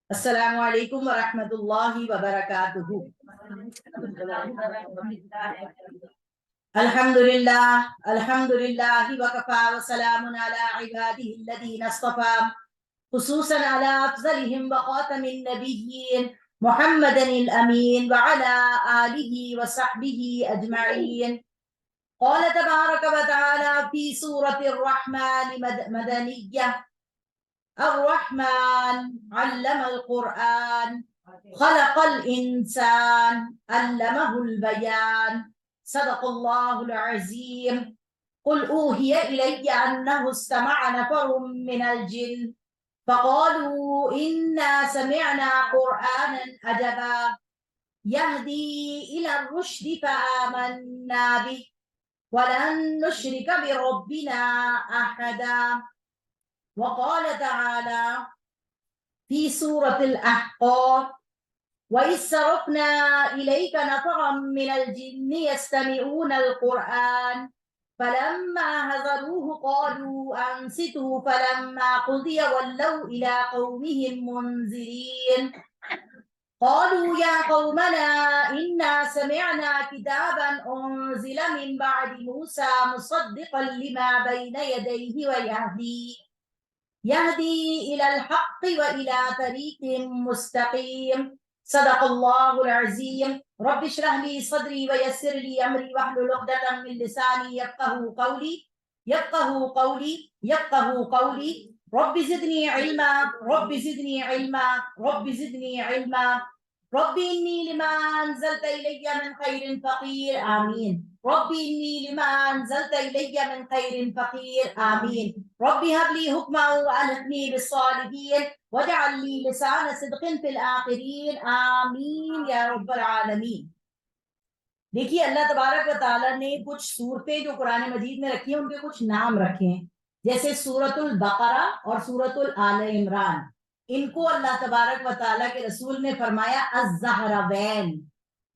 السلام علیکم ورحمۃ اللہ وبرکاتہ۔ الحمد للہ وکفا وسلام علی عبادہ الذین اصطفى، خصوصا علی افضلہم وخاتم النبیین محمد الامین وعلی آلہ وصحبہ اجمعین۔ قال تبارک وتعالی فی سورة الرحمن مدنیہ: الرحمن علم القرآن خلق الإنسان علمه البيان صدق الله العظيم۔ قل أوحي إلي أنه استمع نفر من الجن فقالوا إنا سمعنا قرآنا عجبا يهدي إلى الرشد فآمنا به ولن نشرك بربنا أحدا۔ وقال تعالى في سورة الأحقاف: وإذ صرفنا إليك نفرا من الجن يستمعون القرآن فلما حضروه قالوا أنصتوا فلما قضي ولوا إلى قومهم منذرين قالوا يا قومنا إنا سمعنا كتابا أنزل من بعد موسى مصدقا لما بين يديه يهدي إلى الحق وإلى طريق مستقيم صدق الله العظيم۔ رب اشرح لي صدري ويسر لي أمري واحلل عقدة من لساني يفقهوا قولي رب زدني علما رب زدني علما رب زدني علما رب إني لما أنزلت إلي من خير فقير آمين رب إني لما أنزلت إلي من خير فقير آمين رب هب لي حكما وألحقني بالصالحين واجعل لي لسان صدق في الآخرين آمین یا رب العالمین۔ دیکھیے، اللہ تبارک و تعالیٰ نے کچھ صورتیں جو قرآن مجید میں رکھی ہیں ان کے کچھ نام رکھے ہیں، جیسے سورۃ البقرہ اور سورۃ آل عمران۔ ان کو اللہ تبارک و تعالیٰ کے رسول نے فرمایا الزہروین،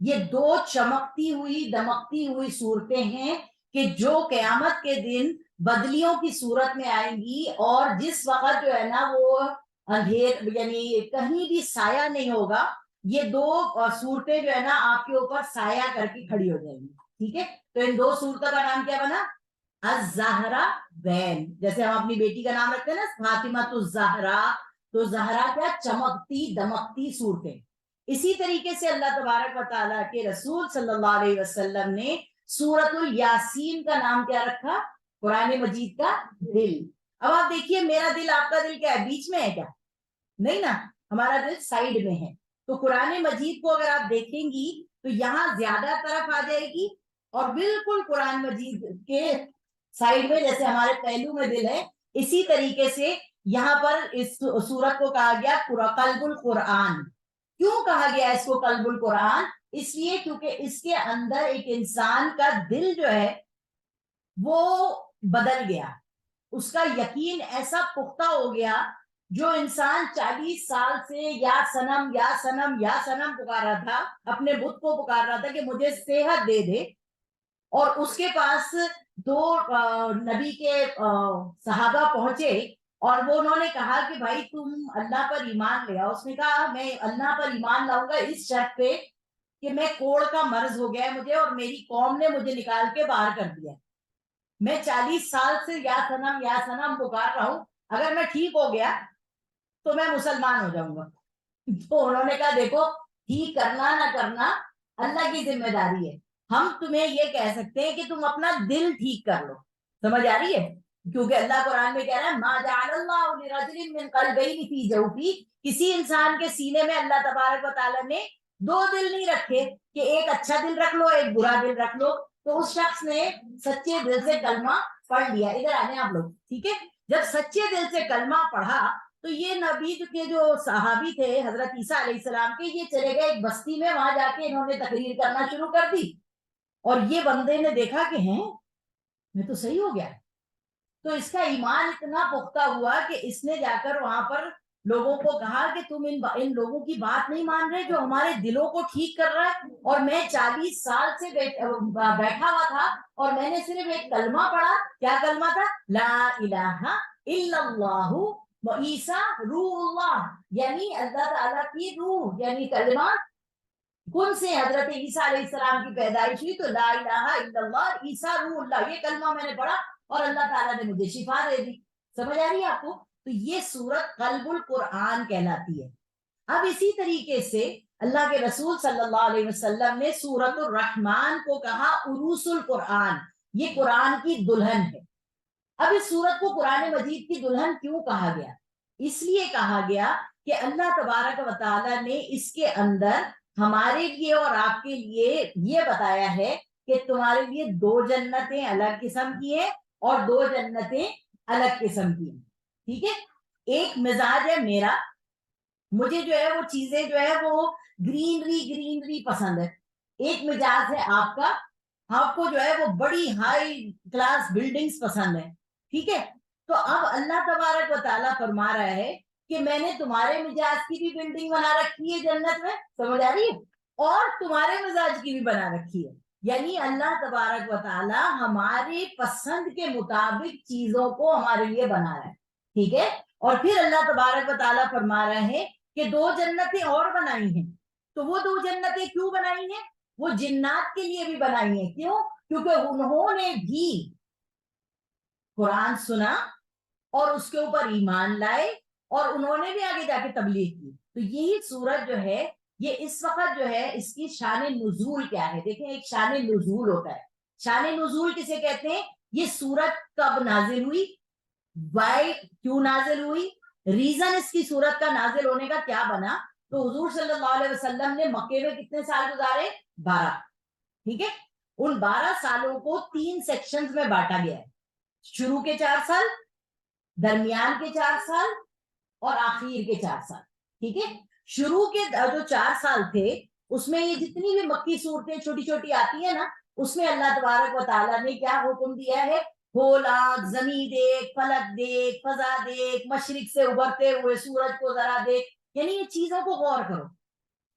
یہ دو چمکتی ہوئی دمکتی ہوئی صورتیں ہیں کہ جو قیامت کے دن بدلیوں کی صورت میں آئیں گی، اور جس وقت جو ہے نا وہ اندھیر یعنی کہیں بھی سایہ نہیں ہوگا، یہ دو صورتیں جو ہے نا آپ کے اوپر سایہ کر کے کھڑی ہو جائیں گی۔ ٹھیک ہے، تو ان دو صورتوں کا نام کیا بنا؟ الزہراوین۔ جیسے ہم اپنی بیٹی کا نام رکھتے ہیں نا فاطمۃ الزہرا، تو زہرا کیا؟ چمکتی دمکتی صورتیں۔ اسی طریقے سے اللہ تبارک و تعالیٰ کے رسول صلی اللہ علیہ وسلم نے سورۃ الیاسین کا نام کیا رکھا؟ قرآن مجید کا دل۔ اب آپ دیکھیے، میرا دل آپ کا دل کیا ہے؟ بیچ میں ہے کیا؟ نہیں نا، ہمارا دل سائیڈ میں ہے۔ تو قرآن مجید کو اگر آپ دیکھیں گی تو یہاں زیادہ طرف آ جائے گی، اور بالکل قرآن مجید کے سائیڈ میں جیسے ہمارے پہلو میں دل ہے، اسی طریقے سے یہاں پر اس سورت کو کہا گیا قلب القرآن۔ کیوں کہا گیا اس کو قلب القرآن؟ اس لیے کیونکہ اس کے اندر ایک انسان کا دل جو ہے وہ بدل گیا، اس کا یقین ایسا پختہ ہو گیا، جو انسان 40 سال سے یا صنم یا صنم یا صنم پکار رہا تھا، اپنے بت کو پکار رہا تھا کہ مجھے صحت دے دے، اور اس کے پاس دو نبی کے صحابہ پہنچے اور وہ انہوں نے کہا کہ بھائی تم اللہ پر ایمان لے آؤ۔ اس نے کہا میں اللہ پر ایمان لاؤں گا اس شرط پہ کہ میں کوڑ کا مرض ہو گیا ہے مجھے، اور میری قوم نے مجھے نکال کے باہر کر دیا، میں 40 سال سے یا صنم پکار رہا ہوں، اگر میں ٹھیک ہو گیا تو میں مسلمان ہو جاؤں گا۔ تو انہوں نے کہا دیکھو، ٹھیک کرنا نہ کرنا اللہ کی ذمہ داری ہے، ہم تمہیں یہ کہہ سکتے ہیں کہ تم اپنا دل ٹھیک کر لو۔ سمجھ آ رہی ہے؟ کیونکہ اللہ قرآن میں کہہ رہا ہے ما جعل اللہ لرجل من قلبین فی جوفی، کسی انسان کے سینے میں اللہ تبارک و تعالیٰ نے دو دل نہیں رکھے کہ ایک اچھا دل رکھ لو ایک برا دل رکھ لو۔ تو اس شخص نے سچے دل سے کلمہ پڑھ لیا۔ ادھر آنے آپ لوگ، ٹھیک ہے؟ جب سچے دل سے کلمہ پڑھا تو یہ نبی کے جو صحابی تھے حضرت عیسیٰ علیہ السلام کے، یہ چلے گئے ایک بستی میں، وہاں جا کے انہوں نے تقریر کرنا شروع کر دی، اور یہ بندے نے دیکھا کہ ہیں میں تو صحیح ہو گیا۔ تو اس کا ایمان اتنا پختہ ہوا کہ اس نے جا کر وہاں پر لوگوں کو کہا کہ تم ان لوگوں کی بات نہیں مان رہے جو ہمارے دلوں کو ٹھیک کر رہا ہے، اور میں 40 سال سے بیٹھا ہوا تھا اور میں نے صرف ایک کلمہ پڑھا۔ کیا کلمہ تھا؟ لا الہ الا اللہ عیسیٰ روح اللہ یعنی اللہ تعالیٰ کی روح یعنی کلمہ کن سے حضرت عیسیٰ علیہ السلام کی پیدائش ہوئی تو لا الہ الا اللہ عیسیٰ روح اللہ یہ کلمہ میں نے پڑھا اور اللہ تعالیٰ نے مجھے شفا دے دی. سمجھ آ رہی ہے آپ کو؟ تو یہ سورت قلب القرآن کہلاتی ہے. اب اسی طریقے سے اللہ کے رسول صلی اللہ علیہ وسلم نے سورت الرحمن کو کہا عروس القرآن, یہ قرآن کی دلہن ہے. اب اس سورت کو قرآن مجید کی دلہن کیوں کہا گیا؟ اس لیے کہا گیا کہ اللہ تبارک و تعالیٰ نے اس کے اندر ہمارے لیے اور آپ کے لیے یہ بتایا ہے کہ تمہارے لیے 2 جنتیں الگ قسم کی ہیں اور 2 جنتیں الگ قسم کی ہیں. ٹھیک ہے, ایک مزاج ہے میرا, مجھے جو ہے وہ چیزیں جو ہے وہ گرینری پسند ہے. ایک مزاج ہے آپ کا, آپ کو جو ہے وہ بڑی ہائی کلاس بلڈنگز پسند ہے. ٹھیک ہے, تو اب اللہ تبارک و تعالیٰ فرما رہا ہے کہ میں نے تمہارے مزاج کی بھی بلڈنگ بنا رکھی ہے جنت میں, سمجھ آ رہی ہے, اور تمہارے مزاج کی بھی بنا رکھی ہے. یعنی اللہ تبارک و تعالیٰ ہمارے پسند کے مطابق چیزوں کو ہمارے لیے بنا رہا ہے. ٹھیک ہے, اور پھر اللہ تبارک و تعالیٰ فرما رہے ہیں کہ 2 جنتیں اور بنائی ہیں. تو وہ 2 جنتیں کیوں بنائی ہیں؟ وہ جنات کے لیے بھی بنائی ہیں. کیوں؟ کیونکہ انہوں نے بھی قرآن سنا اور اس کے اوپر ایمان لائے اور انہوں نے بھی آگے جا کے تبلیغ کی. تو یہی سورت جو ہے یہ اس وقت جو ہے اس کی شان نزول کیا ہے. دیکھیں ایک شان نزول ہوتا ہے. شان نزول کسے کہتے ہیں؟ یہ سورت کب نازل ہوئی, وائی کیوں نازل ہوئی, ریزن اس کی سورت کا نازل ہونے کا کیا بنا. تو حضور صلی اللہ علیہ وسلم نے مکے میں کتنے سال گزارے؟ 12. ٹھیک ہے, ان 12 سالوں کو 3 سیکشنز میں بانٹا گیا ہے. شروع کے 4 سال, درمیان کے 4 سال اور آخر کے 4 سال. ٹھیک ہے, شروع کے جو 4 سال تھے اس میں یہ جتنی بھی مکی صورتیں چھوٹی چھوٹی آتی ہیں نا, اس میں اللہ تبارک و تعالیٰ نے کیا حکم دیا ہے؟ کھولا, زمین دیکھ, فلک دیکھ, فضا دیکھ, مشرق سے ابھرتے ہوئے سورج کو ذرا دیکھ. یعنی یہ چیزوں کو غور کرو.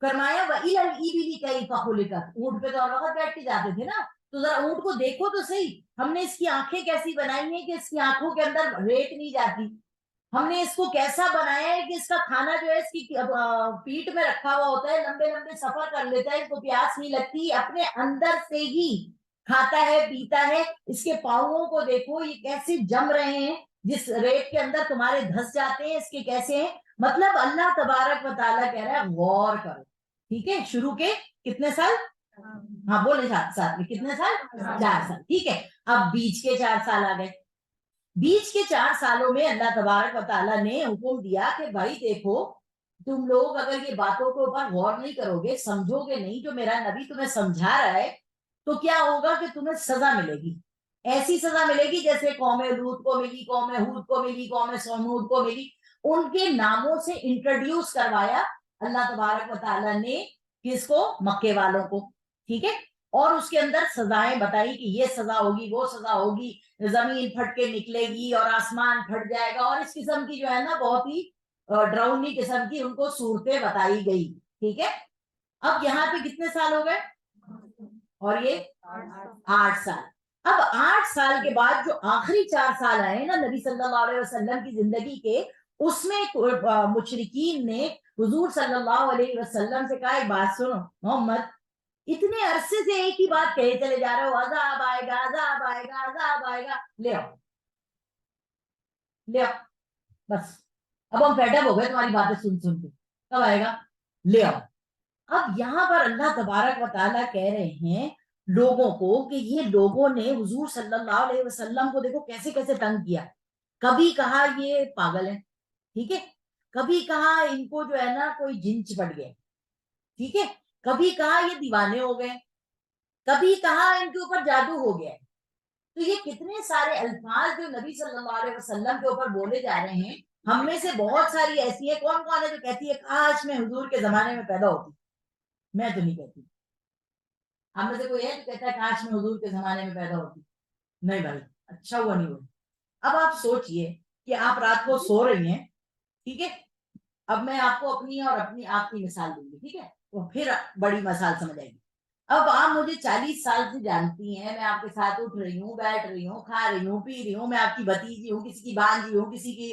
فرمایا وَإِلَى الْإِبِلِ كَيْفَ خُلِقَتْ, اونٹ پہ تو اور وقت بیٹھ کے جاتے تھے نا, تو ذرا اونٹ کو دیکھو تو صحیح, ہم نے اس کی آنکھیں کیسی بنائی ہیں کہ اس کی آنکھوں کے اندر ریت نہیں جاتی. ہم نے اس کو کیسا بنایا ہے کہ اس کا کھانا جو ہے اس کی پیٹ میں رکھا ہوا ہوتا ہے, لمبے لمبے سفر کر لیتا ہے, اس کو پیاس نہیں لگتی, اپنے اندر سے ہی کھاتا ہے پیتا ہے. اس کے پاؤں کو دیکھو یہ کیسے جم رہے ہیں, جس ریت کے اندر تمہارے دھس جاتے ہیں اس کے کیسے ہیں. مطلب اللہ تبارک و تعالیٰ کہہ رہا ہے غور کرو. ٹھیک ہے, شروع کے کتنے سال؟ ہاں بولے ساتھ میں کتنے سال؟ 4 سال. ٹھیک ہے, اب بیچ کے 4 سال آ گئے. بیچ کے 4 سالوں میں اللہ تبارک و تعالیٰ نے حکم دیا کہ بھائی دیکھو تم لوگ اگر یہ باتوں کے اوپر غور نہیں کرو گے, سمجھو گے نہیں جو میرا نبی تمہیں سمجھا رہا ہے, تو کیا ہوگا کہ تمہیں سزا ملے گی. ایسی سزا ملے گی جیسے قوم لوط کو ملی, قوم ہود کو ملی, قوم سمود کو ملی. ان کے ناموں سے انٹروڈیوس کروایا اللہ تبارک و تعالیٰ نے کس کو؟ مکے والوں کو. ٹھیک ہے, اور اس کے اندر سزائیں بتائی کہ یہ سزا ہوگی, وہ سزا ہوگی, زمین پھٹ کے نکلے گی اور آسمان پھٹ جائے گا, اور اس قسم کی جو ہے نا بہت ہی ڈراؤنی قسم کی ان کو صورتیں بتائی گئی. ٹھیک ہے, اب یہاں پہ کتنے سال ہو گئے؟ اور یہ 8 سال. اب 8 سال کے بعد جو آخری 4 سال آئے نا نبی صلی اللہ علیہ وسلم کی زندگی کے, اس میں مشرکین نے حضور صلی اللہ علیہ وسلم سے کہا ایک بات سنو محمد, اتنے عرصے سے ایک ہی بات کہے چلے جا رہے ہو, عذاب آئے گا, عذاب آئے گا, عذاب آئے گا, لے آؤ لے آؤ, بس اب ہم فیڈ اپ ہو گئے تمہاری باتیں سن سن کے, کب آئے گا؟ لے آؤ. اب یہاں پر اللہ تبارک و تعالیٰ کہہ رہے ہیں لوگوں کو کہ یہ لوگوں نے حضور صلی اللہ علیہ وسلم کو دیکھو کیسے کیسے تنگ کیا. کبھی کہا یہ پاگل ہے, ٹھیک ہے, کبھی کہا ان کو جو ہے نا کوئی جن چپٹ گئے, ٹھیک ہے, کبھی کہا یہ دیوانے ہو گئے, کبھی کہا ان کے اوپر جادو ہو گیا. تو یہ کتنے سارے الفاظ جو نبی صلی اللہ علیہ وسلم کے اوپر بولے جا رہے ہیں. ہم میں سے بہت ساری ایسی ہے, کون کون ہے جو کہتی ہے کاش میں حضور کے زمانے میں پیدا ہوتی. میں تو نہیں کہتی. ہم میں سے کوئی ہے جو کہتا ہے کاش میں حضور کے زمانے میں پیدا ہوتی؟ نہیں بھائی, اچھا ہوا نہیں ہوا. اب آپ سوچئے کہ آپ رات کو سو رہی ہیں, ٹھیک ہے, اب میں آپ کو اپنی اور اپنی آپ کی مثال دوں گی, ٹھیک ہے, تو پھر بڑی مثال سمجھ آئے گی. اب آپ مجھے 40 سال سے جانتی ہیں, میں آپ کے ساتھ اٹھ رہی ہوں, بیٹھ رہی ہوں, کھا رہی ہوں, پی رہی ہوں, میں آپ کی بھتیجی ہوں, کسی کی بانجی ہوں, کسی کی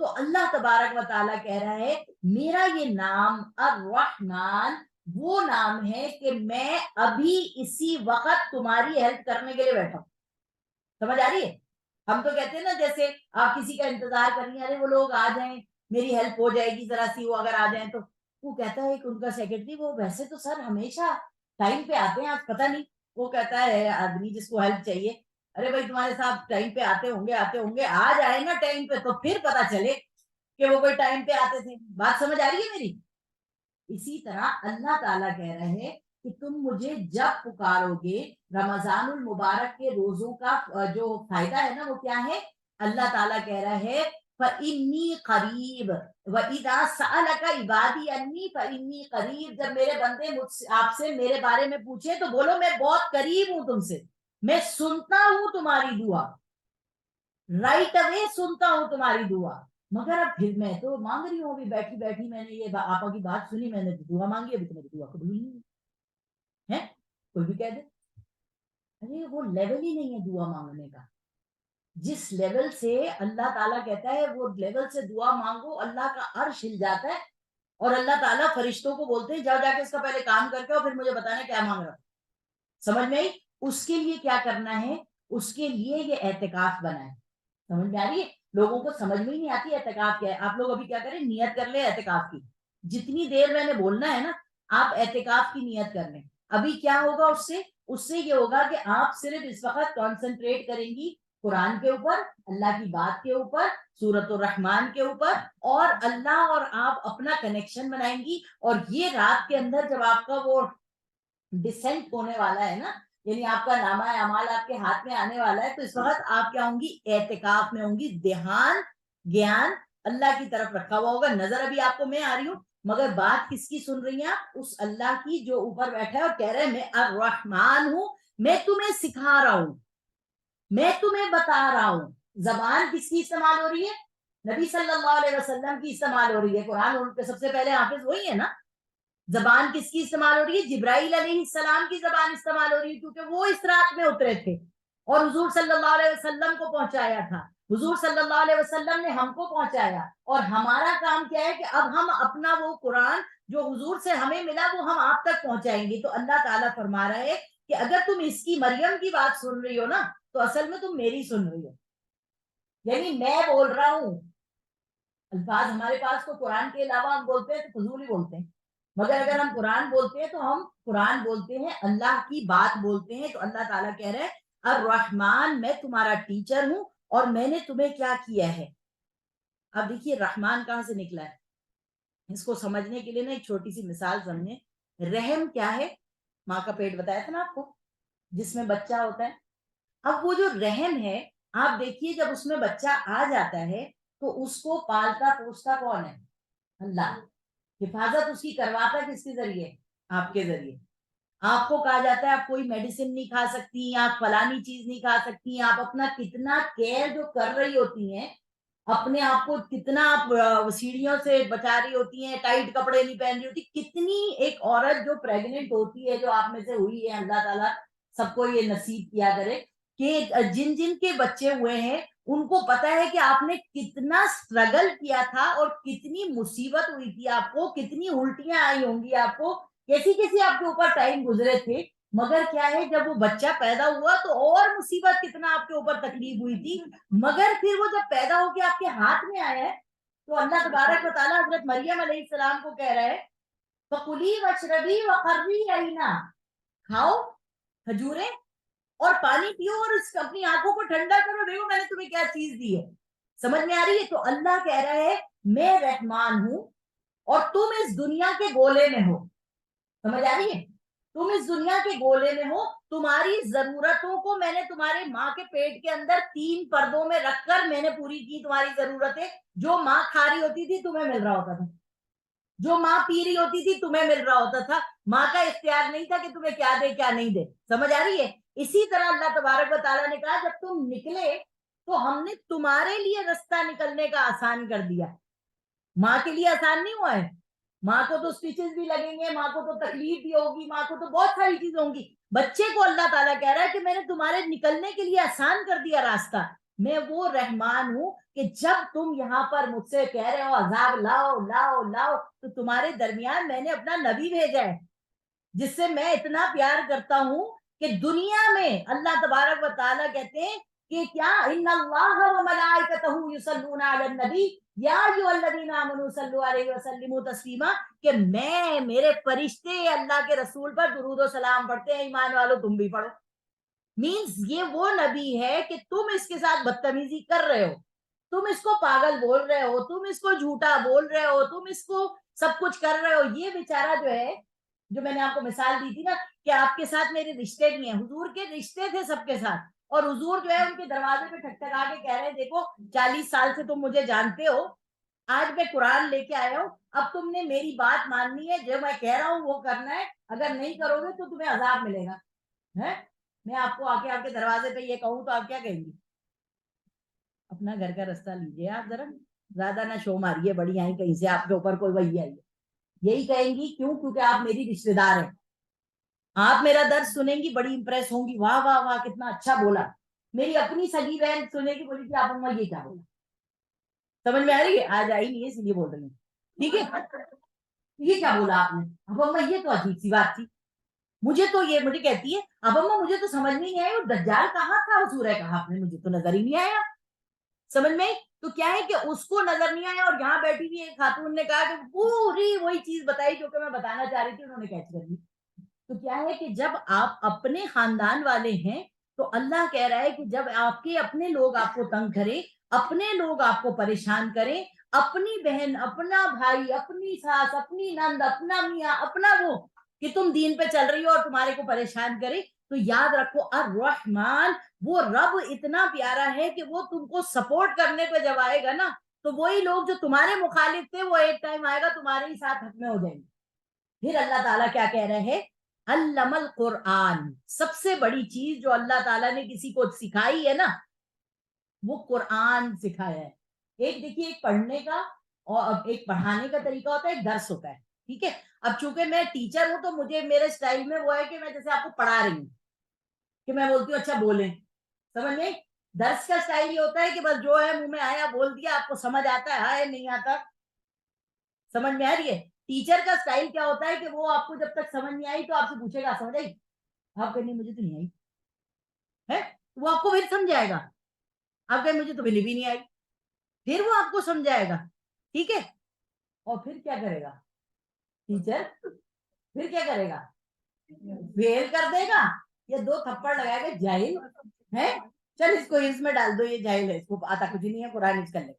تو اللہ تبارک و تعالیٰ کہہ رہا ہے میرا یہ نام الرحمن وہ نام ہے کہ میں ابھی اسی وقت تمہاری ہیلپ کرنے کے لیے بیٹھا ہوں. سمجھ آ رہی ہے؟ ہم تو کہتے ہیں نا جیسے آپ کسی کا انتظار کر رہی ہیں, ارے وہ لوگ آ جائیں میری ہیلپ ہو جائے گی ذرا سی, وہ اگر آ جائیں تو وہ کہتا ہے کہ ان کا سیکرٹری وہ ویسے تو سر ہمیشہ ٹائم پہ آتے ہیں, آج پتہ نہیں. وہ کہتا ہے آدمی جس کو ہیلپ چاہیے, ارے بھائی تمہارے ساتھ ٹائم پہ آتے ہوں گے, آ جائے نا ٹائم پہ تو پھر پتا چلے کہ وہ کوئی ٹائم پہ آتے تھے. بات سمجھ آ رہی ہے میری؟ اسی طرح اللہ تعالیٰ کہہ رہے ہیں کہ تم مجھے جب پکارو گے, رمضان المبارک کے روزوں کا جو فائدہ ہے نا وہ کیا ہے؟ اللہ تعالیٰ کہہ رہا ہے فَإِنِّي قَرِيبٌ وَإِذَا سَأَلَكَ عِبَادِي عَنِّي فَإِنِّي قَرِيبٌ. جب میرے بندے آپ سے میرے بارے میں پوچھیں تو بولو میں بہت قریب ہوں تم سے, میں سنتا ہوں تمہاری دعا, رائٹ اوے سنتا ہوں تمہاری دعا. مگر اب پھر میں تو مانگ رہی ہوں, ابھی بیٹھی بیٹھی میں نے یہ آپا کی بات سنی, میں نے دعا مانگی, ابھی تو میری دعا قبول نہیں ہے. کوئی بھی کہہ دے ارے وہ لیول ہی نہیں ہے دعا مانگنے کا. جس لیول سے اللہ تعالیٰ کہتا ہے وہ لیول سے دعا مانگو, اللہ کا عرش ہل جاتا ہے اور اللہ تعالیٰ فرشتوں کو بولتے ہیں جاؤ جا کے اس کا پہلے کام کر کے اور پھر مجھے بتانا کیا مانگ رہا. سمجھ میں آئی؟ اس کے لیے کیا کرنا ہے, اس کے لیے یہ اعتکاف بنا ہے. سمجھ میں آ رہی ہے؟ لوگوں کو سمجھ میں ہی نہیں آتی اعتکاف کیا ہے. آپ لوگ ابھی کیا کریں, نیت کر لیں اعتکاف کی, جتنی دیر میں نے بولنا ہے نا آپ اعتکاف کی نیت کر لیں. ابھی کیا ہوگا اس سے یہ ہوگا کہ آپ صرف اس وقت کانسنٹریٹ کریں گی قرآن کے اوپر, اللہ کی بات کے اوپر, سورۃ الرحمن کے اوپر, اور اللہ اور آپ اپنا کنیکشن بنائیں گی. اور یہ رات کے اندر جب آپ کا وہ ڈسینٹ ہونے والا ہے نا, یعنی آپ کا نامہ اعمال آپ کے ہاتھ میں آنے والا ہے, تو اس وقت آپ کیا ہوں گی, اعتکاف میں ہوں گی. دھیان گیان اللہ کی طرف رکھا ہوا ہوگا. نظر ابھی آپ کو میں آ رہی ہوں مگر بات کس کی سن رہی ہیں آپ؟ اس اللہ کی جو اوپر بیٹھا ہے اور کہہ رہے ہیں میں الرحمن ہوں, میں تمہیں سکھا رہا ہوں, میں تمہیں بتا رہا ہوں. زبان کس کی استعمال ہو رہی ہے؟ نبی صلی اللہ علیہ وسلم کی استعمال ہو رہی ہے. قرآن ان کے سب سے پہلے حافظ وہی ہے نا. زبان کس کی استعمال ہو رہی ہے؟ جبرائیل علیہ السلام کی زبان استعمال ہو رہی ہے, کیونکہ وہ اس رات میں اترے تھے اور حضور صلی اللہ علیہ وسلم کو پہنچایا تھا. حضور صلی اللہ علیہ وسلم نے ہم کو پہنچایا, اور ہمارا کام کیا ہے کہ اب ہم اپنا وہ قرآن جو حضور سے ہمیں ملا وہ ہم آپ تک پہنچائیں گے. تو اللہ تعالیٰ فرما رہا ہے کہ اگر تم اس کی مریم کی بات سن رہی ہو نا تو اصل میں تم میری سن رہی ہو, یعنی میں بول رہا ہوں. الفاظ ہمارے پاس تو قرآن کے علاوہ ہم بولتے ہیں تو فضول ہی بولتے ہیں, مگر اگر ہم قرآن بولتے ہیں تو ہم قرآن بولتے ہیں, اللہ کی بات بولتے ہیں. تو اللہ تعالیٰ کہہ رہے ہیں الرحمن میں تمہارا ٹیچر ہوں اور میں نے تمہیں کیا کیا ہے. اب دیکھیے رحمان کہاں سے نکلا ہے, اس کو سمجھنے کے لیے نا ایک چھوٹی سی مثال سمجھیں. رحم کیا ہے؟ ماں کا پیٹ بتایا تھا نا آپ کو, جس میں بچہ ہوتا ہے. اب وہ جو رحم ہے آپ دیکھیے جب اس میں بچہ آ جاتا ہے تو اس کو پالتا پوستا کون ہے؟ اللہ. حفاظت اس کی کرواتا کس کے ذریعے؟ آپ کے ذریعے. آپ کو کہا جاتا ہے آپ کوئی میڈیسن نہیں کھا سکتی, آپ فلانی چیز نہیں کھا سکتی, آپ اپنا کتنا کیئر جو کر رہی ہوتی ہیں, اپنے آپ کو کتنا آپ سیڑھیوں سے بچا رہی ہوتی ہیں, ٹائٹ کپڑے نہیں پہن رہی ہوتی. کتنی ایک عورت جو پریگننٹ ہوتی ہے, جو آپ میں سے ہوئی ہے, اللہ تعالیٰ سب کو یہ نصیب کیا کرے کہ جن جن کے بچے ہوئے ہیں ان کو پتا ہے کہ آپ نے کتنا سٹرگل کیا تھا اور کتنی مصیبت ہوئی تھی آپ کو, کتنی الٹیاں آئی ہوں گی آپ کو, کیسی کیسی آپ کے اوپر ٹائم گزرے تھے. مگر کیا ہے جب وہ بچہ پیدا ہوا تو اور مصیبت کتنا آپ کے اوپر تکلیف ہوئی تھی, مگر پھر وہ جب پیدا ہو کے آپ کے ہاتھ میں آیا ہے تو اللہ تبارک و تعالیٰ حضرت مریم علیہ السلام کو کہہ رہا ہے فَقُلِي وَاشْرَبِي وَقَرِّي عَيْنًا, کھاؤ کھجوریں اور پانی پیو اور اس اپنی آنکھوں کو ٹھنڈا کرو, دیکھو میں نے تمہیں کیا چیز دی ہے. سمجھ میں آ رہی ہے؟ تو اللہ کہہ رہا ہے میں رحمان ہوں اور تم اس دنیا کے گولے میں ہو. سمجھ آ رہی ہے؟ تم اس دنیا کے گولے میں ہو, تمہاری ضرورتوں کو میں نے تمہارے ماں کے پیٹ کے اندر 3 پردوں میں رکھ کر میں نے پوری کی تمہاری ضرورتیں. جو ماں کھا رہی ہوتی تھی تمہیں مل رہا ہوتا تھا, جو ماں پی رہی ہوتی تھی تمہیں مل رہا ہوتا تھا. ماں کا اختیار نہیں تھا کہ تمہیں کیا دے کیا نہیں دے. سمجھ آ رہی ہے؟ اسی طرح اللہ تبارک و تعالیٰ نے کہا جب تم نکلے تو ہم نے تمہارے لیے رستہ نکلنے کا آسان کر دیا. ماں کے لیے آسان نہیں ہوا ہے, ماں کو تو سٹیچز بھی لگیں گے, ماں کو تو تکلیف بھی ہوگی, ماں کو تو بہت ساری چیزیں ہوں گی. بچے کو اللہ تعالیٰ کہہ رہا ہے کہ میں نے تمہارے نکلنے کے لیے آسان کر دیا راستہ. میں وہ رحمان ہوں کہ جب تم یہاں پر مجھ سے کہہ رہے ہو عذاب لاؤ لاؤ لاؤ تو تمہارے درمیان میں نے اپنا نبی بھیجا ہے جس سے میں اتنا پیار کرتا ہوں کہ دنیا میں اللہ تبارک و تعالیٰ کہتے ہیں کہ کیا ان اللہ و ملائکتہ یصلون علی النبی یا ایھا الذین آمنوا صلوا علیہ وسلموا تسلیما کہ میں میرے فرشتے اللہ کے رسول پر درود و سلام پڑھتے ہیں، ایمان والو تم بھی پڑھو. مینس یہ وہ نبی ہے کہ تم اس کے ساتھ بدتمیزی کر رہے ہو، تم اس کو پاگل بول رہے ہو، تم اس کو جھوٹا بول رہے ہو، تم اس کو سب کچھ کر رہے ہو. یہ بیچارہ جو ہے، جو میں نے آپ کو مثال دی تھی نا کہ آپ کے ساتھ میرے رشتے نہیں ہیں، حضور کے رشتے تھے سب کے ساتھ، اور حضور جو ہے ان کے دروازے پہ ٹھکٹکا کے کہہ رہے ہیں دیکھو 40 سال سے تم مجھے جانتے ہو، آج میں قرآن لے کے آیا ہوں، اب تم نے میری بات ماننی ہے، جو میں کہہ رہا ہوں وہ کرنا ہے، اگر نہیں کرو گے تو تمہیں عذاب ملے گا. میں آپ کو آ کے آپ کے دروازے پہ یہ کہوں تو آپ کیا کہیں گی؟ اپنا گھر کا راستہ لیجیے آپ ذرا، زیادہ نہ شو ماریے بڑی آئی کہیں سے آپ کے اوپر کوئی وہی آئی ہے. یہی کہیں گی کیوں؟ کیونکہ آپ میری رشتے دار ہیں، آپ میرا درد سنیں گی بڑی امپریس ہوں گی، واہ واہ واہ کتنا اچھا بولا. میری اپنی سگی بہن سنے گی، بولی کہ آپ اما یہ کیا بولا. سمجھ میں آ رہی ہے؟ آج آئی نہیں ہے اس لیے بول رہی ہوں. ٹھیک ہے، یہ کیا بولا آپ نے؟ اب اما یہ تو عجیب سی بات تھی، مجھے تو یہ مجھے کہتی ہے اب اما مجھے تو سمجھ میں نہیں آئی وہ دجال کہاں تھا، وہ سورہ کہاں آپ نے، مجھے تو نظر ہی نہیں آیا. سمجھ میں؟ تو کیا ہے کہ اس کو نظر نہیں آیا، اور یہاں بیٹھی ہوئی ایک خاتون نے کہا کہ پوری وہی چیز بتائی جو کہ میں بتانا چاہ رہی تھی، انہوں نے کیچ کر لی. تو کیا ہے کہ جب آپ اپنے خاندان والے ہیں تو اللہ کہہ رہا ہے کہ جب آپ کے اپنے لوگ آپ کو تنگ کریں، اپنے لوگ آپ کو پریشان کریں، اپنی بہن، اپنا بھائی، اپنی ساس، اپنی نند، اپنا میاں، اپنا وہ کہ تم دین پہ چل رہی ہو اور تمہارے کو پریشان کرے، تو یاد رکھو الرحمن وہ رب اتنا پیارا ہے کہ وہ تم کو سپورٹ کرنے پہ جب آئے گا نا تو وہی لوگ جو تمہارے مخالف تھے وہ ایک ٹائم آئے گا تمہارے ہی ساتھ حق میں ہو جائیں گے. پھر اللہ تعالیٰ کیا کہہ رہے ہیں؟ علم القرآن، سب سے بڑی چیز جو اللہ تعالیٰ نے کسی کو سکھائی ہے نا وہ قرآن سکھایا ہے. ایک دیکھیے ایک پڑھنے کا اور ایک پڑھانے کا طریقہ ہوتا ہے، ایک درس ہوتا ہے. ٹھیک ہے، اب چونکہ میں ٹیچر ہوں تو مجھے میرے اسٹائل میں وہ ہے کہ میں جیسے آپ کو پڑھا رہی ہوں کہ میں بولتی ہوں اچھا بولیں، سمجھ میں؟ درس کا اسٹائل یہ ہوتا ہے کہ بس جو ہے منہ میں آیا بول دیا، آپ کو سمجھ آتا ہے نہیں آتا. سمجھ میں آ رہی ہے؟ ٹیچر کا اسٹائل کیا ہوتا ہے کہ وہ آپ کو جب تک سمجھ نہیں آئی تو آپ سے پوچھے گا سمجھ آئی؟ آپ کہیں مجھے تو نہیں آئی ہے، وہ آپ کو پھر سمجھائے گا. آپ کہیں مجھے تو بھی نہیں آئی، پھر وہ آپ کو سمجھائے گا. ٹھیک ہے، اور پھر کیا کرے گا ٹیچر؟ پھر کیا کرے گا؟ فیل کر دے گا یا 2 تھپڑ لگائے گا جاہل ہے، چل اس کو اس میں ڈال دو، یہ جاہل ہے، اس کو آتا کچھ نہیں ہے، قرآن کر لے.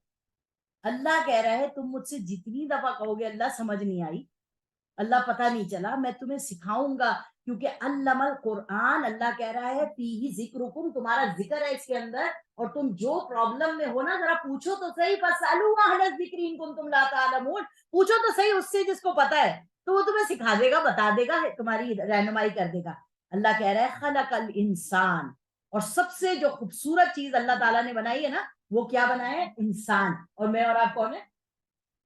اللہ کہہ رہا ہے تم مجھ سے جتنی دفعہ کہو گے اللہ سمجھ نہیں آئی، اللہ پتہ نہیں چلا، میں تمہیں سکھاؤں گا، کیونکہ علم القرآن اللہ کہہ رہا ہے فیہ ذکرکم، تمہارا ذکر ہے اس کے اندر، اور تم جو پرابلم میں ہو نا ذرا پوچھو تو صحیح، فاسألوا اہل الذکر ان کنتم لا تعلمون، پوچھو تو صحیح اس سے جس کو پتہ ہے، تو وہ تمہیں سکھا دے گا، بتا دے گا، تمہاری رہنمائی کر دے گا. اللہ کہہ رہا ہے خلق الانسان، اور سب سے جو خوبصورت چیز اللہ تعالیٰ نے بنائی ہے نا وہ کیا بنایا ہے؟ انسان. اور میں اور آپ کون ہے؟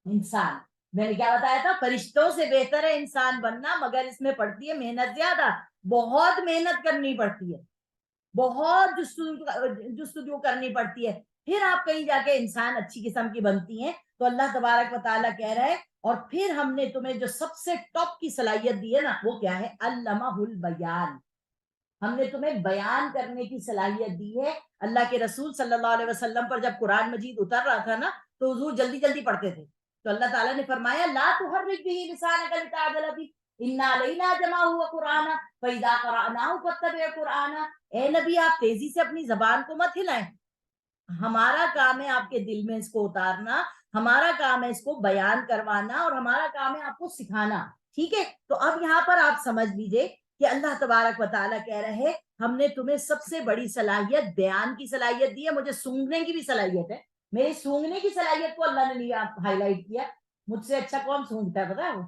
انسان. میں نے کیا بتایا تھا؟ فرشتوں سے بہتر ہے انسان بننا، مگر اس میں پڑتی ہے محنت زیادہ، بہت محنت کرنی پڑتی ہے، بہت جستجو کرنی پڑتی ہے، پھر آپ کہیں جا کے انسان اچھی قسم کی بنتی ہیں. تو اللہ تبارک و تعالیٰ کہہ رہا ہے اور پھر ہم نے تمہیں جو سب سے ٹاپ کی صلاحیت دی ہے نا وہ کیا ہے؟ علمہ البیان، ہم نے تمہیں بیان کرنے کی صلاحیت دی ہے. اللہ کے رسول صلی اللہ علیہ وسلم پر جب قرآن مجید اتر رہا تھا نا تو حضور جلدی جلدی پڑھتے تھے، تو اللہ تعالیٰ نے فرمایا لا تحرک به لسانک لتعجل به ان علینا جمعہ وقرآن فاذا قرأناه فاتبع قرآن. اے نبی آپ تیزی سے اپنی زبان کو مت ہلائیں، ہمارا کام ہے آپ کے دل میں اس کو اتارنا، ہمارا کام ہے اس کو بیان کروانا، اور ہمارا کام ہے آپ کو سکھانا. ٹھیک ہے، تو اب یہاں پر آپ سمجھ لیجئے کہ اللہ تبارک و تعالیٰ کہہ رہے ہم نے تمہیں سب سے بڑی صلاحیت بیان کی صلاحیت دی ہے، مجھے سونگنے کی بھی صلاحیت ہے. میری سونگنے کی صلاحیت کو اللہ نے لیا ہائی لائٹ کیا. مجھ سے اچھا کون سونگتا ہے پتا ہے؟ وہ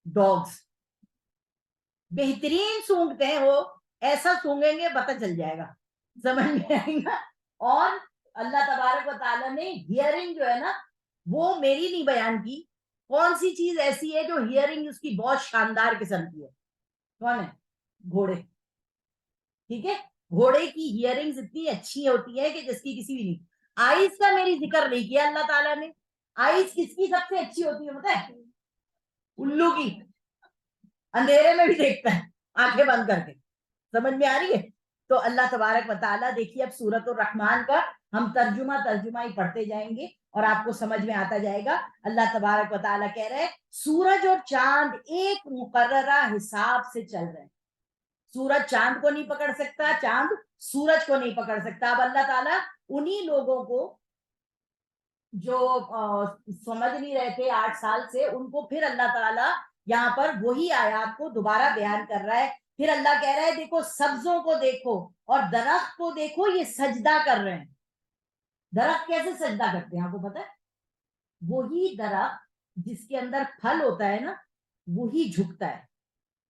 ڈاگس بہترین سونگتے ہیں، وہ ایسا سونگیں گے پتہ چل جائے گا، سمجھ میں آئے گا. اور اللہ تبارک و تعالیٰ نے ہیئرنگ جو ہے نا وہ میری نہیں بیان کی. کون سی چیز ایسی ہے جو ہیئرنگ اس کی بہت شاندار قسم کی ہے؟ کون ہے؟ گھوڑے. ٹھیک ہے، گھوڑے کی ہیئرنگز اتنی اچھی ہوتی ہے کہ جس کی کسی بھی نہیں. آئیز کا میری ذکر نہیں کیا اللہ تعالیٰ نے. آئیز کس کی سب سے اچھی ہوتی ہے پتہ ہے؟ الو کی. اندھیرے میں بھی دیکھتا ہے آنکھیں بند کر کے. سمجھ میں آ رہی ہے؟ تو اللہ تبارک و تعالیٰ دیکھیے اب سورۃ الرحمن کا ہم ترجمہ ہی پڑھتے جائیں گے اور آپ کو سمجھ میں آتا جائے گا. اللہ تبارک و تعالیٰ کہہ رہے ہیں سورج اور چاند ایک مقررہ حساب سے چل رہے ہیں. سورج چاند کو نہیں پکڑ سکتا, چاند سورج کو نہیں پکڑ سکتا. اب اللہ تعالیٰ انہی لوگوں کو جو سمجھ نہیں رہے تھے 8 سال سے, ان کو پھر اللہ تعالیٰ یہاں پر وہی آیات کو دوبارہ بیان کر رہا ہے. پھر اللہ کہہ رہا ہے دیکھو سبزوں کو دیکھو اور درخت کو دیکھو, یہ سجدہ کر رہے ہیں. درخت کیسے سجدہ کرتے ہیں آپ کو پتا ہے؟ وہی درخت جس کے اندر پھل ہوتا ہے نا وہی جھکتا ہے.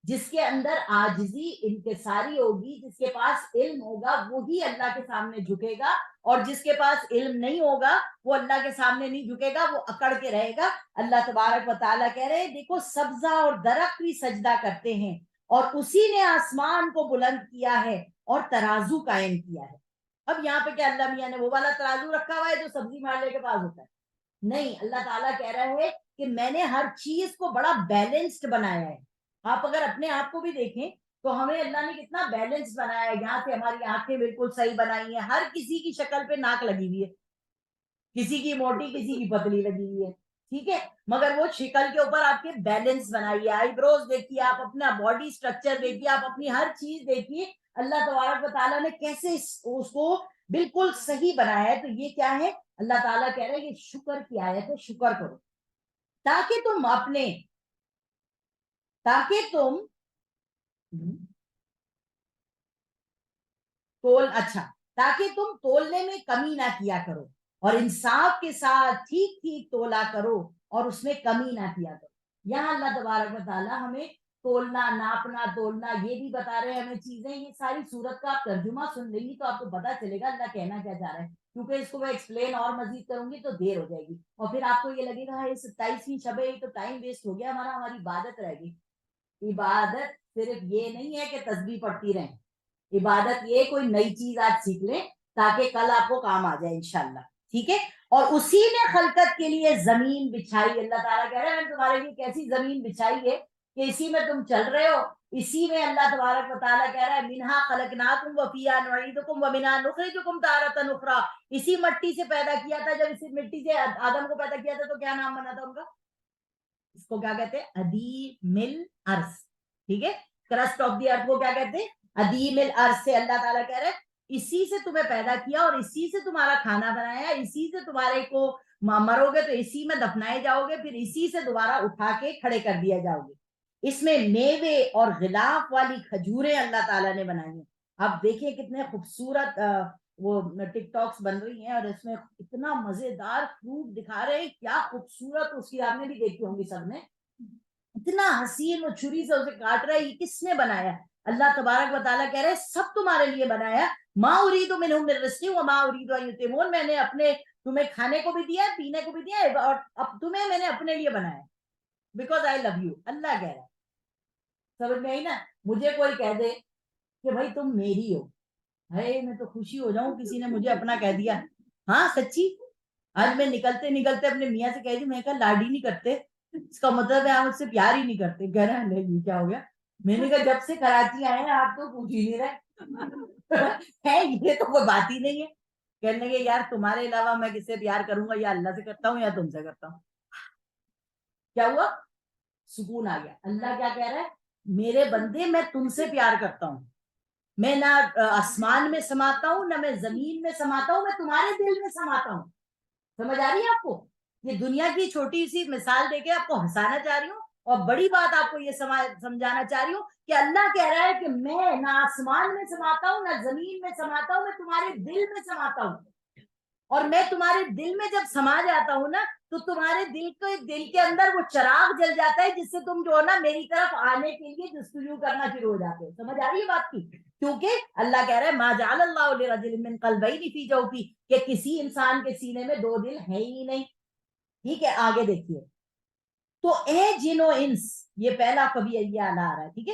جس کے اندر عاجزی انکساری ہوگی, جس کے پاس علم ہوگا وہی اللہ کے سامنے جھکے گا, اور جس کے پاس علم نہیں ہوگا وہ اللہ کے سامنے نہیں جھکے گا, وہ اکڑ کے رہے گا. اللہ تبارک و تعالیٰ کہہ رہے ہیں دیکھو سبزہ اور درخت بھی سجدہ کرتے ہیں, اور اسی نے آسمان کو بلند کیا ہے اور ترازو قائم کیا ہے. اب یہاں پہ کیا اللہ میاں نے وہ والا ترازو رکھا ہوا ہے جو سبزی مارنے کے پاس ہوتا ہے؟ نہیں, اللہ تعالیٰ کہہ رہا ہے کہ میں نے ہر چیز کو بڑا بیلنسڈ بنایا ہے. آپ اگر اپنے آپ کو بھی دیکھیں تو ہمیں اللہ نے کتنا بیلنس بنایا ہے. یہاں سے ہماری آنکھیں بالکل صحیح بنائی ہیں, ہر کسی کی شکل پہ ناک لگی ہوئی ہے, کسی کی موٹی کسی کی پتلی لگی ہوئی ہے, ٹھیک ہے, مگر وہ شکل کے اوپر آپ کے بیلنس بنائیے. آئی بروز دیکھیے, آپ اپنا باڈی سٹرکچر دیکھیے, آپ اپنی ہر چیز دیکھیے, اللہ تبارک و تعالیٰ نے کیسے اس کو بالکل صحیح بنایا ہے. تو یہ کیا ہے؟ اللہ تعالیٰ کہہ رہے ہیں یہ شکر کی آیت ہے, شکر کرو تاکہ تم تاکہ تم تولنے میں کمی نہ کیا کرو, اور انصاف کے ساتھ ٹھیک ٹھیک تولا کرو اور اس میں کمی نہ کیا کرو. یہاں اللہ تبارک و تعالیٰ ہمیں تولنا, ناپنا, تولنا یہ بھی بتا رہے ہیں ہمیں چیزیں. یہ ساری سورت کا آپ ترجمہ سن لیں گی تو آپ کو پتا چلے گا اللہ کہنا کیا چاہ رہے ہیں, کیونکہ اس کو میں ایکسپلین اور مزید کروں گی تو دیر ہو جائے گی, اور پھر آپ کو یہ لگے گا یہ 27ویں شب ہے, تو ٹائم ویسٹ ہو گیا ہمارا, ہماری عبادت رہ گئی. عبادت صرف یہ نہیں ہے کہ تسبیح پڑھتی رہیں, عبادت یہ کوئی نئی چیز آج سیکھ لیں تاکہ کل آپ کو کام آ جائے انشاءاللہ, ٹھیک ہے. اور اسی نے خلقت کے لیے زمین بچھائی. اللہ تعالیٰ کہہ رہے ہیں میں نے تمہارے لیے کیسی زمین بچھائی ہے کہ اسی میں تم چل رہے ہو. اسی میں اللہ تبارک و تعالیٰ کہہ رہا ہے منہا خلقناکم وفیہا نعیدکم ومنہا نخرجکم تارۃ اخری. اسی مٹی سے پیدا کیا تھا. جب اسی مٹی سے آدم کو پیدا کیا تھا تو کیا نام بنا تھا ان کا؟ اس کو کیا کہتے ہیں؟ ادیم الارض, ٹھیک ہے. کرسٹ آف دی ارتھ کو کیا کہتے ہیں؟ ادیم الارض. سے اللہ تعالیٰ کہہ رہے ہیں اسی سے تمہیں پیدا کیا اور اسی سے تمہارا کھانا بنایا, اسی سے تمہارے کو مرو گے تو اسی میں دفنائے جاؤ گے, پھر اسی سے دوبارہ اٹھا کے کھڑے کر دیا جاؤ گے. اس میں میوے اور غلاف والی کھجوریں اللہ تعالیٰ نے بنائی ہیں. آپ دیکھیں کتنے خوبصورت وہ ٹک ٹاکس بن رہی ہیں اور اس میں اتنا مزیدار فروٹ دکھا رہے ہیں, کیا خوبصورت. اس کی آپ نے بھی دیکھی ہوں گی سب نے, اتنا حسین, وہ چھری سے اسے کاٹ رہا ہے. یہ کس نے بنایا؟ اللہ تبارک و تعالیٰ کہہ رہے ہیں سب تمہارے لیے بنایا. ما اريد منهم من رزق وما اريد ان يطعمون. میں نے اپنے تمہیں کھانے کو بھی دیا, پینے کو بھی دیا, اور اب تمہیں میں نے اپنے لیے بنایا بیکاز آئی لو یو. اللہ کہہ رہا ہے, سمجھ میں آئی نا. مجھے کوئی کہہ دے کہ بھائی تم میری ہو, ہے میں تو خوشی ہو جاؤں کسی نے مجھے اپنا کہہ دیا. ہاں سچی, آج میں نکلتے نکلتے اپنے میاں سے کہہ دی, میں کہا لاڈی نہیں کرتے, اس کا مطلب ہے آپ مجھ سے پیار ہی نہیں کرتے. کہہ رہا ہے یہ کیا ہو گیا؟ میں نے کہا جب سے کراچی آئے ہیں آپ تو پوچھ ہی نہیں رہے یہ تو کوئی بات ہی نہیں ہے. کہنے لگے یار تمہارے علاوہ میں کس سے پیار کروں گا, یا اللہ سے کرتا ہوں یا تم سے کرتا ہوں. کیا ہوا؟ سکون آ گیا. اللہ کیا کہہ رہا ہے, میرے بندے میں تم سے پیار کرتا ہوں. میں نہ آسمان میں سماتا ہوں نہ میں زمین میں سماتا ہوں, میں تمہارے دل میں سماتا ہوں. سمجھ آ رہی ہے آپ کو؟ یہ دنیا کی چھوٹی سی مثال دے کے آپ کو ہنسانا چاہ رہی ہوں, اور بڑی بات آپ کو یہ سمجھانا چاہ رہی ہوں کہ اللہ کہہ رہا ہے کہ میں نہ آسمان میں سماتا ہوں نہ زمین میں سماتا ہوں, میں تمہارے دل میں سماتا ہوں. اور میں تمہارے دل میں جب سما جاتا ہوں نا تو تمہارے دل کے اندر وہ چراغ جل جاتا ہے جس سے تم جو ہے نا میری طرف آنے کے لیے جستجو کرنا شروع ہو جاتے ہو. سمجھ آ رہی ہے بات کی؟ کیونکہ اللہ کہہ رہا ہے ما جعل اللہ لرجل من قلبین فی جوفہ, کہ کسی انسان کے سینے میں 2 دل ہے ہی نہیں. ٹھیک ہے, آگے دیکھیے. تو اے جن و انس, یہ پہلا کبھی اعلیٰ آ رہا ہے, ٹھیک ہے.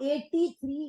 83